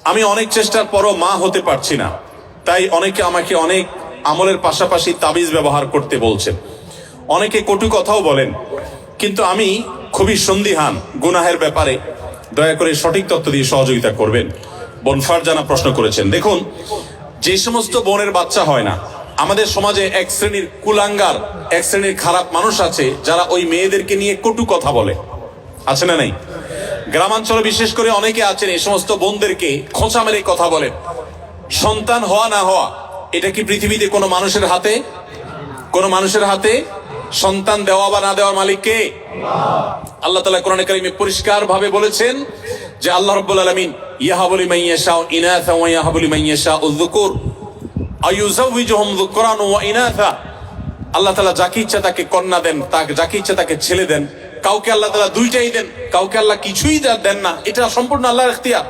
আমি অনেক চেষ্টার পরও মা হতে পারছি না, তাই অনেকে আমাকে অনেক আমলের পাশাপাশি তাবিজ ব্যবহার করতে বলছেন, অনেকে কটু কথাও বলেন, কিন্তু আমি খুবই সন্দিহান গুনাহের ব্যাপারে। দয়া করে সঠিক তথ্য দিয়ে সহযোগিতা করবেন। বোন ফারজানা প্রশ্ন করেছেন, দেখুন, যে সমস্ত বোনের বাচ্চা হয় না, আমাদের সমাজে এক শ্রেণীর কুলাঙ্গার, এক শ্রেণীর খারাপ মানুষ আছে যারা ওই মেয়েদেরকে নিয়ে কটু কথা বলে, আছে না নাই? গ্রামাঞ্চলে বিশেষ করে অনেকে আছেন এই সমস্ত বোনদেরকে খোঁচা মেরে কথা বলেন। সন্তান হওয়া না হওয়া এটা কি পৃথিবীতে কোনো মানুষের হাতে? কোন মানুষের হাতে? সন্তান দেওয়া বা না দেওয়ার মালিক কে? আল্লাহ তাআলা কোরআনে কারীমে পরিষ্কার ভাবে বলেছেন যে আল্লাহ রাব্বুল আলামিন ইয়াহাবু লিমান ইয়াশাউ ইনাসা ওয়া ইয়াহাবু লিমান ইয়াশাউ যুকুর আইয়ুযাওয়িজুহুম যুকরান ওয়া ইনাসা। আল্লাহ তাআলা যাকে ইচ্ছা তাকে কন্যা দেন, তাকে যাকে ইচ্ছা তাকে ছেলে দেন। কাউকে আল্লাহ তাআলা দুইটাই দেন, কাউকে আল্লাহ কিছুই দেন না। এটা সম্পূর্ণ আল্লাহর ইখতিয়ার।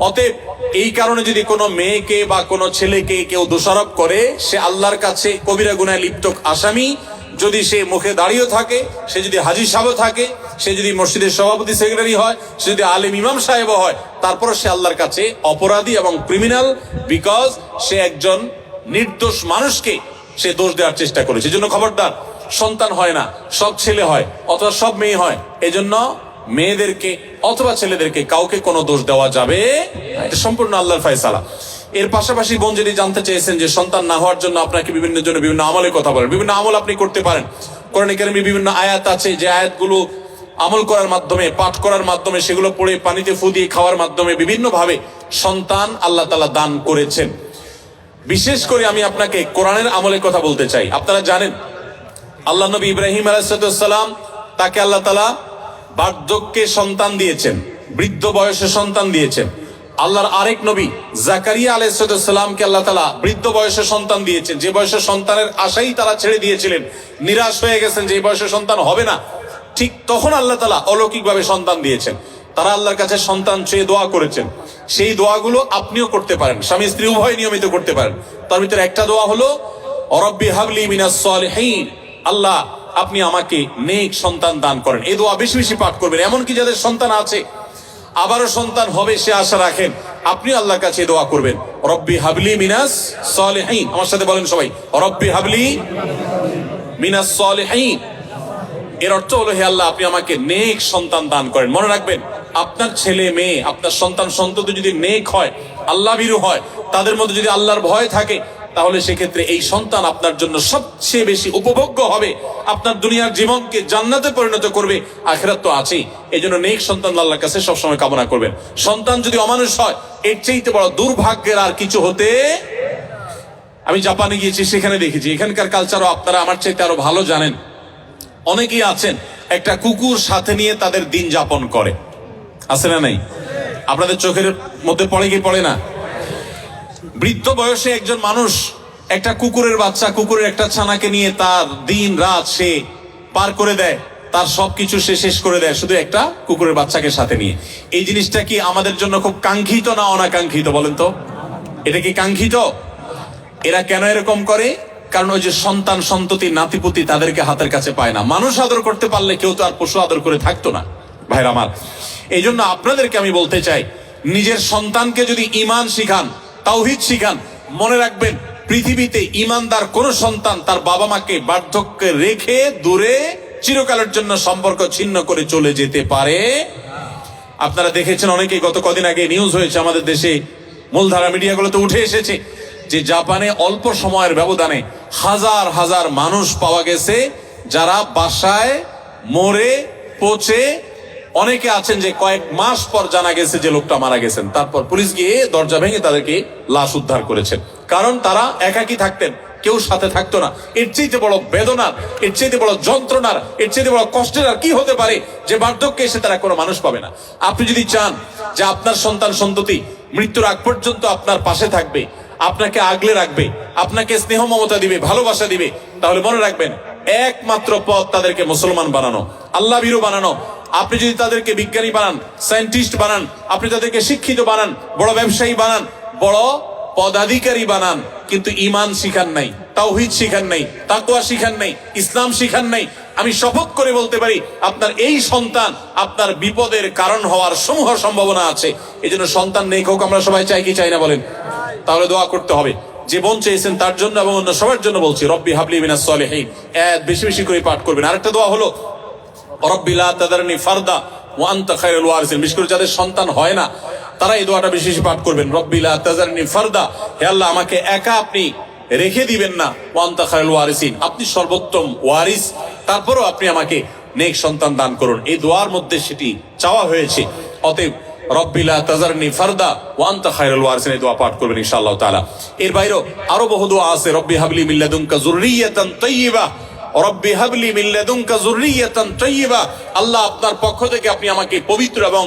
অতএব এই কারণে যদি কোনো মেয়েকে বা কোনো ছেলেকে কেউ দোষারোপ করে, সে আল্লাহর কাছে কবিরা গুনাহে লিপ্ত আসামি। যদি সে মুখে দাঁড়িয়ে থাকে, সে যদি হাজী সাহেব থাকে, সে যদি মসজিদের সভাপতি সেক্রেটারি হয়, সে যদি আলেম ইমাম সাহেব হয়, তারপর সে আল্লাহর কাছে অপরাধী এবং ক্রিমিনাল, বিকজ সে একজন নির্দোষ মানুষকে সে দোষ দেওয়ার চেষ্টা করেছে। এজন্য খবরদার, সন্তান হয় না, সব ছেলে হয় অথবা সব মেয়ে হয়, এজন্য মেয়েদেরকে অথবা ছেলেদেরকে কাউকে কোনো দোষ দেওয়া যাবে না। এটা সম্পূর্ণ আল্লাহর ফয়সালা। এর পাশাপাশি বোন যদি জানতে চেয়েছেন যে সন্তান না হওয়ার জন্য আপনাকে বিভিন্ন আমলের কথা বলেন, বিভিন্ন আমল আপনি করতে পারেন। কোরআনে কারীমে বিভিন্ন আয়াত আছে, যে আয়াতগুলো আমল করার মাধ্যমে, পাঠ করার মাধ্যমে, সেগুলো পড়ে পানিতে ফু দিয়ে খাওয়ার মাধ্যমে বিভিন্ন ভাবে সন্তান আল্লাহ তাআলা দান করেছেন। বিশেষ করে আমি আপনাকে কোরআনের আমলের কথা বলতে চাই। আপনারা জানেন আল্লাহ নবী ইব্রাহিম আলাইহিস সালাম, তাকে আল্লাহ তাআলা বার্ধক্যে সন্তান দিয়েছেন, বৃদ্ধ বয়সে সন্তান দিয়েছেন। আল্লাহর আরেক নবী জাকারিয়া আলাইহিস সালামকে আল্লাহ তাআলা বৃদ্ধ বয়সে সন্তান দিয়েছেন, যে বয়সে সন্তানের আশাই তারা ছেড়ে দিয়েছিলেন, নিরাশ হয়ে গেছেন যে এই বয়সে সন্তান হবে না। ঠিক তখন আল্লাহ তাআলা অলৌকিকভাবে সন্তান দিয়েছেন। তারা আল্লাহর কাছে সন্তান চেয়ে দোয়া করেছেন। সেই দোয়াগুলো আপনিও করতে পারেন, স্বামী স্ত্রী উভয় নিয়মিত করতে পারেন। তার ভিতরে একটা দোয়া হলো রব্বি হাবলি মিনাস সালিহিন, আল্লাহ আপনি আমাকে নেক সন্তান দান করেন। এই দোয়া বেশি বেশি পাঠ করবেন। এমনকি যাদের সন্তান আছে, আবারও সন্তান হবে সে আশা রাখেন, আপনি আল্লাহর কাছে দোয়া করবেন, রব্বি হাবলি মিনাস সালিহিন। আমার সাথে বলেন সবাই, রব্বি হাবলি মিনাস সালিহিন। এর অর্থ হলো, হে আল্লাহ আপনি আমাকে নেক সন্তান দান করেন। মনে রাখবেন, আপনার ছেলে মেয়ে, আপনার সন্তান সন্ততি যদি নেক হয়, আল্লাহ ভীরু হয়, তাদের মধ্যে যদি আল্লাহর ভয় থাকে, তাহলে সেক্ষেত্রে এই সন্তান আপনার জন্য সবচেয়ে বেশি উপভোগ্য হবে, আপনার দুনিয়ার জীবনকে জান্নাতে পরিণত করবে, আখিরাত তো আছেই। এই জন্য নেক সন্তান আল্লাহর কাছে সবসময় কামনা করবেন। সন্তান যদি অমানুষ হয়, এর চাইতে বড় দুর্ভাগ্যের আর কিছু হতে। আমি জাপানে গিয়েছি, সেখানে দেখেছি, এখানকার কালচারও আপনারা আমার চাইতে আরো ভালো জানেন। অনেকেই আছেন একটা কুকুর সাথে নিয়ে তাদের দিন যাপন করে, আছে না নাই? আপনাদের চোখের মধ্যে পড়ে কি পড়ে না? বৃদ্ধ বয়সে একজন মানুষ একটা কুকুরের বাচ্চা, কুকুরের একটা ছানাকে নিয়ে তার দিন রাত সে পার করে দেয়, তার সবকিছু সে শেষ করে দেয় শুধু একটা কুকুরের বাচ্চাকে সাথে নিয়ে। এই জিনিসটা কি আমাদের জন্য খুব কাঙ্ক্ষিত না অনাকাঙ্ক্ষিত বলেন তো? এটা কি কাঙ্ক্ষিত? এরা কেন এরকম করে? কারণ ওই যে সন্তান সন্ততি নাতিপুতি তাদেরকে হাতের কাছে পায় না। মানুষ আদর করতে পারলে কেউ তো আর পশু আদর করে থাকতো না, ভাইরা আমার। এই জন্য আপনাদেরকে আমি বলতে চাই, নিজের সন্তানকে যদি ঈমান শিখান, তাওহীদ শিখান, মনে রাখবেন পৃথিবীতে ঈমানদার কোন সন্তান তার বাবা মাকে বার্ধক্যে রেখে দূরে চিরকালের জন্য সম্পর্ক ছিন্ন করে চলে যেতে পারে। আপনারা দেখেছেন, অনেকেই গত কদিন আগে নিউজ হয়েছে আমাদের দেশে, মূলধারা মিডিয়াগুলোতে উঠে এসেছে যে জাপানে অল্প সময়ের ব্যবধানে হাজার হাজার মানুষ পাওয়া গেছে যারা বাসায় মরে পচে, অনেকে আছেন যে কয়েক মাস পর জানা গেছে যে লোকটা মারা গেছেন। তারপর পুলিশ গিয়ে দরজা ভেঙে তাদেরকে লাশ উদ্ধার করেছেন, কারণ তারা একাকী থাকতেন, কেউ সাথে থাকতো না। এর চাইতে বড় বেদনার, এর চাইতে বড় যন্ত্রণার, এর চাইতে বড় কষ্টের আর কি হতে পারে যে বার্ধক্যে এসে তারা কোনো মানুষ পাবে না। আপনি যদি চান যে আপনার সন্তান সন্ততি মৃত্যুর আগ পর্যন্ত আপনার পাশে থাকবে, আপনাকে আগলে রাখবে, আপনাকে স্নেহ মমতা দিবে, ভালোবাসা দিবে, তাহলে মনে রাখবেন একমাত্র পথ তাদেরকে মুসলমান বানানো, আল্লাহ ভীরু বানানো। আপনি যদি তাদেরকে বিজ্ঞানী বানান, সায়েন্টিস্ট বানান, আপনি তাদেরকে শিক্ষিত বানান, বড় ব্যবসায়ী বানান, বড় পদাধিকারী বানান, কিন্তু ঈমান শিখান নাই, তাওহীদ শিখান নাই, তাকওয়া শিখান নাই, ইসলাম শিখান নাই, আমি শপথ করে বলতে পারি আপনার এই সন্তান আপনার বিপদের কারণ হওয়ার সমূহ সম্ভাবনা আছে। এই জন্য সন্তান নেই হোক আমরা সবাই চাই কি চাই না বলেন? তাহলে দোয়া করতে হবে। যে বোন চেয়েছেন তার জন্য এবং অন্য সবার জন্য বলছি, রব্বি হাবলি মিনাস সলিহিন বেশি বেশি করে পাঠ করবেন। আরেকটা দোয়া হলো রব্বি লা তাদারনি ফারদা ওয়া আনতা খায়রুল ওয়ারিসিন। বিশেষ করে যাদের সন্তান হয় না তারা এই দোয়াটা বেশি বেশি পাঠ করবেন। রব্বি লা তাদারনি ফারদা, হে আল্লাহ আমাকে একা আপনি রেখে দিবেন না, ওয়া আনতা খায়রুল ওয়ারিসিন, আপনি সর্বোত্তম ওয়ারিস, তারপরও আপনি আমাকে নেক সন্তান দান করুন। এই দোয়ার মধ্যে সেটি চাওয়া হয়েছে। অতএব রব্বি লা তাজারনি ফারদা ওয়া আনতা খায়রুল ওয়ারিসিন এই দোয়া পাঠ করবেন ইনশাআল্লাহ তাআলা। এর বাইরেও আরো বহু দোয়া আছে। রব্বি হাবলি মিন লাদুনকা যুররিয়াতান তাইয়্যিবা, রব্বি হাবলি মিন লাদুনকা যুররিয়াতান তাইয়্যিবা, আল্লাহ আপনার পক্ষ থেকে আপনি আমাকে পবিত্র এবং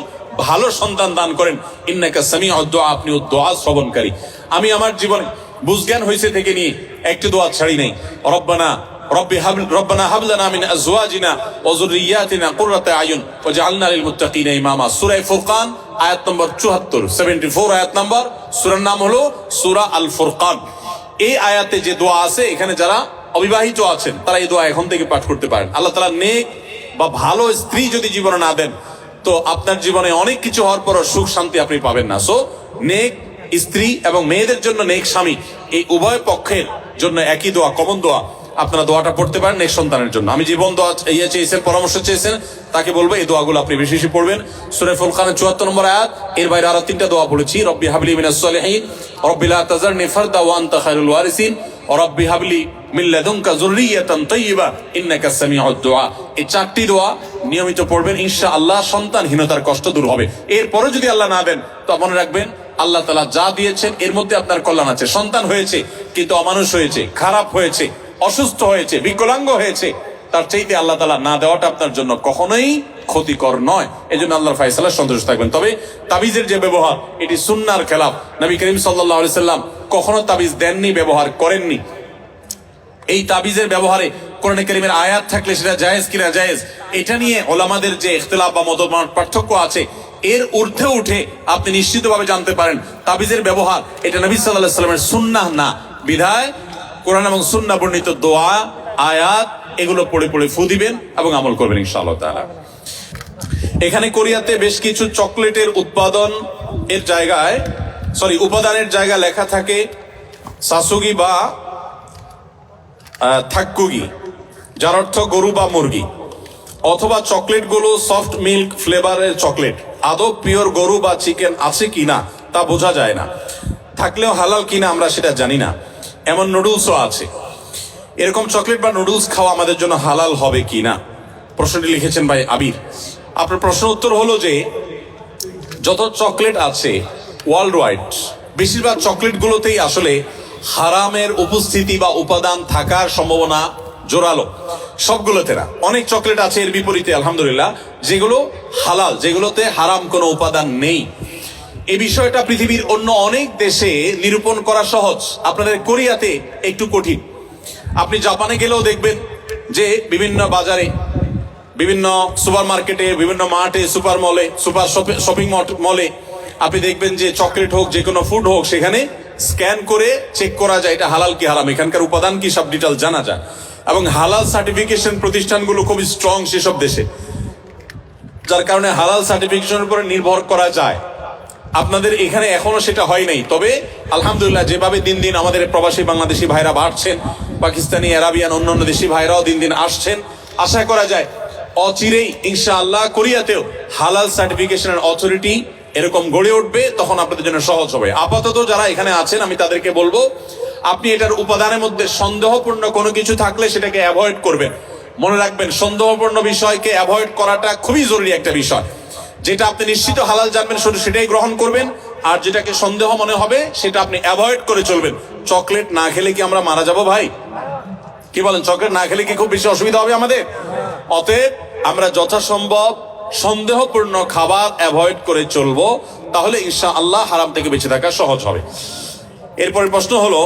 ভালো সন্তান দান করেন। ইন্নাকা সামিউদ দুআ, আপনি দোয়া শ্রবণকারী। আমি আমার জীবনে বুঝজ্ঞান হয়েছে থেকে নিয়ে একটি দোয়া ছাড়ি নাই। রব্বানা হাব লানা মিন আজওয়াজিনা ওয়া যুররিয়াতিনা কুররাতা আয়ুন ওয়াজআলনা লিল মুত্তাকিনা ইমামা। সূরা ফুরকান আয়াত নম্বর 74, 74 আয়াত নম্বর। সূরার নাম হলো সূরা আল ফুরকান। এই আয়াতে যে দোয়া আছে, এখানে যারা অবিবাহিত আছেন তারা এই দোয়া এখন থেকে পাঠ করতে পারেন। আল্লাহ তাআলা নেক বা ভালো স্ত্রী যদি জীবনে না দেন তো আপনার জীবনে অনেক কিছু হওয়ার পরও সুখ শান্তি আপনি পাবেন না। সো নেক স্ত্রী এবং মেয়েদের জন্য নেক স্বামী, এই উভয় পক্ষের জন্য একই দোয়া, কমন দোয়া। আপনারা দোয়াটা পড়তে পারেন নেক সন্তানের জন্য। আমি জীবন দোয়া চেয়েছেন, পরামর্শ চেয়েছেন, তাকে বলবো এই দোয়াগুলো আপনি বেশি বেশি পড়বেন। সূরা ফুরকানের 74 নম্বর আয়াত। এর বাইরে আরো 3টা দোয়া পড়েছি। রব্বি হাবলি মিনাস সলিহিন, রব্বি লা তাজারনি ফারদা ওয়া আনতা খায়রুল ওয়ারিসিন, রব্বি হাবলি মিন লাদুনকা যুররিয়াতান তাইয়্যিবা ইন্নাকা সামিউদ দুআ। এই 4টি দোয়া নিয়মিত পড়বেন, ইনশাআল্লাহ সন্তানহীনতার কষ্ট দূর হবে। এরপরে যদি আল্লাহ না দেন তো মনে রাখবেন আল্লাহ তাআলা যা দিয়েছেন এর মধ্যে আপনার কল্যাণ আছে। সন্তান হয়েছে কিন্তু অমানুষ হয়েছে, খারাপ হয়েছে, অসুস্থ হয়েছে, বিকলাঙ্গ হয়েছে, তার চাইতে আল্লাহ তাআলা না দেওয়াটা আপনার জন্য কখনোই ক্ষতিকর নয়। এজন্য আল্লাহর ফয়সালা সন্তুষ্ট থাকবেন। তবে তাবিজের যে ব্যবহার, এটি সুন্নাহর খেলাফ। নবী করিম সাল্লাল্লাহু আলাইহি সাল্লাম কখনো তাবিজ দেননি, ব্যবহার করেননি। এই তাবিজের ব্যবহারে কোরআনে কারীমের আয়াত থাকলে সেটা জায়েজ কিনা জায়েজ, এটা নিয়ে ওলামাদের যে ইখতিলাফ বা মতবাদ পার্থক্য আছে, এর ঊর্ধ্বে উঠে আপনি নিশ্চিতভাবে জানতে পারেন তাবিজের ব্যবহার এটা নবী সাল্লাল্লাহু আলাইহি সাল্লামের সুন্নাহ না। বিধায় কোরআন এবং সুন্নাহ বর্ণিত দোয়া, আয়াত এগুলো পড়ে পড়ে ফু দিবেন এবং আমল করবেন ইনশাআল্লাহ তাআলা। এখানে কোরিয়াতে বেশ কিছু চকলেটের উপাদানের জায়গা লেখা থাকে সাসুগি বা থাক্কুগি, যার অর্থ গরু বা মুরগি, অথবা চকলেটগুলো সফট মিল্ক ফ্লেভারের চকলেট। আদৌ পিওর গরু বা চিকেন আছে কিনা তা বোঝা যায় না, থাকলেও হালাল কিনা আমরা সেটা জানি না। এমন নুডলসও আছে। এরকম চকলেট বা নুডলস খাওয়া আমাদের জন্য হালাল হবে কিনা, প্রশ্নটি লিখেছেন ভাই আবির। আপনার প্রশ্ন উত্তর হলো যে যত চকলেট আছে ওয়ার্ল্ড ওয়াইড, বেশিরভাগ চকলেটগুলোতেই আসলে হারামের উপস্থিতি বা উপাদান থাকার সম্ভাবনা জোরালো। সবগুলোতে না, অনেক চকলেট আছে এর বিপরীতে আলহামদুলিল্লাহ যেগুলো হালাল, যেগুলোতে হারাম কোনো উপাদান নেই। এই বিষয়টা পৃথিবীর অন্য অনেক দেশে নিরূপণ করা সহজ, আপনাদের কোরিয়াতে একটু কঠিন। আপনি জাপানে গেলেও দেখবেন যে বিভিন্ন বাজারে, বিভিন্ন সুপার মার্কেটে, বিভিন্ন মার্টে, সুপার মলে, সুপার শপিং মলে আপনি দেখবেন যে চকলেট হোক, যে কোনো ফুড হোক, সেখানে স্ক্যান করে চেক করা যায় এটা হালাল কি হারাম, এখানকার উপাদান কি, সব ডিটেল জানা যায়। এবং হালাল সার্টিফিকেশন প্রতিষ্ঠানগুলো খুব স্ট্রং সেসব দেশে, যার কারণে হালাল সার্টিফিকেশনের উপরে নির্ভর করা যায়। আপনাদের এখানে এখনো সেটা হয় নাই, তবে আলহামদুলিল্লাহ যেভাবে দিন দিন আমাদের প্রবাসী বাংলাদেশি ভাইরা বাড়ছেন, পাকিস্তানি, আরাবিয়ান, অন্যান্য দেশি ভাইরাও দিন দিন আসছেন, আশা করা যায় অচিরেই ইনশাআল্লাহ কোরিয়াতেও হালাল সার্টিফিকেশনের অথরিটি এরকম গড়ে উঠবে, তখন আপনাদের জন্য সহজ হবে। আপাতত যারা এখানে আছেন আমি তাদেরকে বলবো আপনি এটার উপাদানের মধ্যে সন্দেহপূর্ণ কোনো কিছু থাকলে সেটাকে অ্যাভয়েড করবেন। মনে রাখবেন সন্দেহপূর্ণ বিষয়কে অ্যাভয়েড করাটা খুবই জরুরি একটা বিষয়। যেটা আপনি নিশ্চিত হালাল জানবেন শুধু সেটাই গ্রহণ করবেন, আর যেটাকে সন্দেহ মনে হবে সেটা আপনি অ্যাভয়েড করে চলবেন। চকলেট না খেলে কি আমরা মারা যাব ভাই? কি বলেন? চকলেট না খেলে কি খুব বেশি অসুবিধা হবে আমাদের? অতএব আমরা যথাসম্ভব সন্দেহপূর্ণ খাবার অ্যাভয়েড করে চলবো, তাহলে ইনশাআল্লাহ হারাম থেকে বেঁচে থাকা সহজ হবে। এরপরের প্রশ্ন হলো